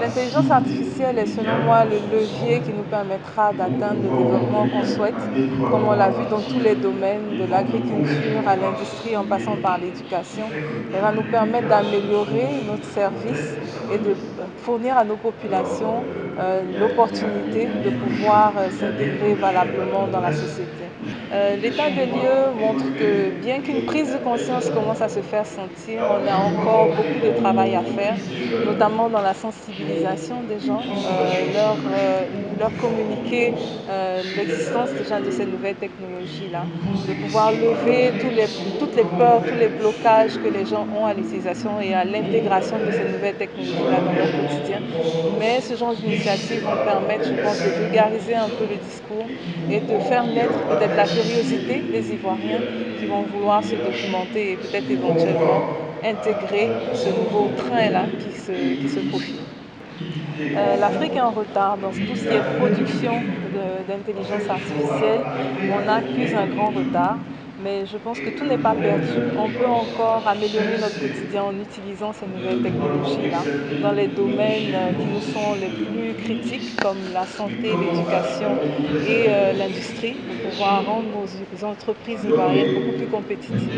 L'intelligence artificielle est selon moi le levier qui nous permettra d'atteindre le développement qu'on souhaite, comme on l'a vu dans tous les domaines, de l'agriculture à l'industrie en passant par l'éducation. Elle va nous permettre d'améliorer notre service et de fournir à nos populations l'opportunité de pouvoir s'intégrer valablement dans la société. L'état des lieux montre que bien qu'une prise de conscience commence à se faire sentir, on a encore beaucoup de travail à faire, notamment dans la sensibilisation des gens, leur communiquer l'existence déjà de ces nouvelles technologies-là, de pouvoir lever toutes les peurs, tous les blocages que les gens ont à l'utilisation et à l'intégration de ces nouvelles technologies-là dans leur quotidien. Mais ce genre d'initiatives vont permettre, je pense, de vulgariser un peu le discours et de faire naître peut-être la curiosité des Ivoiriens qui vont vouloir se documenter et peut-être éventuellement intégrer ce nouveau train-là qui se profile. L'Afrique est en retard dans tout ce qui est production d'intelligence artificielle. On accuse un grand retard, mais je pense que tout n'est pas perdu. On peut encore améliorer notre quotidien en utilisant ces nouvelles technologies-là dans les domaines qui nous sont les plus critiques, comme la santé, l'éducation et l'industrie, de pouvoir rendre nos entreprises ivoiriennes beaucoup plus compétitives.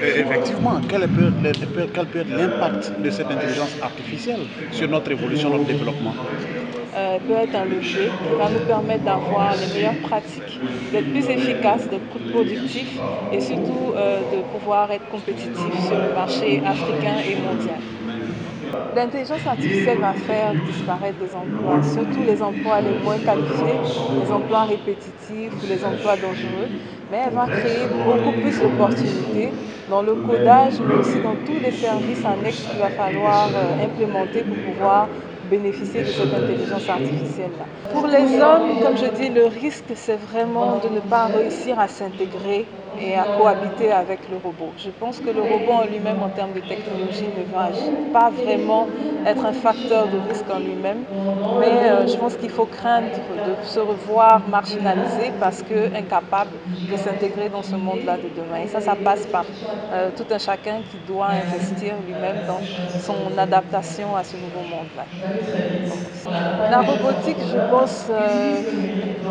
Effectivement, quel peut être l'impact de cette intelligence artificielle sur notre évolution, notre développement? Peut être un levier qui va nous permettre d'avoir les meilleures pratiques, d'être plus efficaces, d'être plus productifs et surtout de pouvoir être compétitifs sur le marché africain et mondial. L'intelligence artificielle va faire disparaître des emplois, surtout les emplois les moins qualifiés, les emplois répétitifs ou les emplois dangereux, mais elle va créer beaucoup plus d'opportunités dans le codage, mais aussi dans tous les services annexes qu'il va falloir implémenter pour pouvoir bénéficier de cette intelligence artificielle-là. Pour les hommes, comme je dis, le risque, c'est vraiment de ne pas réussir à s'intégrer et à cohabiter avec le robot. Je pense que le robot en lui-même, en termes de technologie, ne va pas vraiment être un facteur de risque en lui-même, mais je pense qu'il faut craindre de se revoir marginalisé parce que incapable de s'intégrer dans ce monde-là de demain. Et ça passe par tout un chacun qui doit investir lui-même dans son adaptation à ce nouveau monde-là qui commence. La robotique, je pense,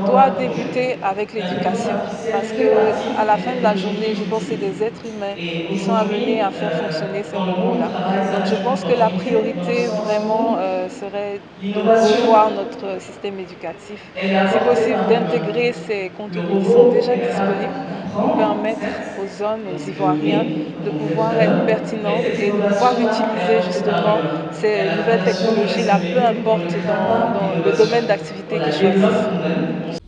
doit débuter avec l'éducation parce que à la fin de la journée, je pense que c'est des êtres humains qui sont amenés à faire fonctionner ces robots-là. Donc, je pense que la priorité vraiment serait de revoir notre système éducatif, si possible d'intégrer ces contenus qui sont déjà disponibles pour permettre aux hommes, aux Ivoiriens, de pouvoir être pertinents et de pouvoir utiliser justement ces nouvelles technologies-là, peu importe dans le domaine d'activité qu'ils choisissent.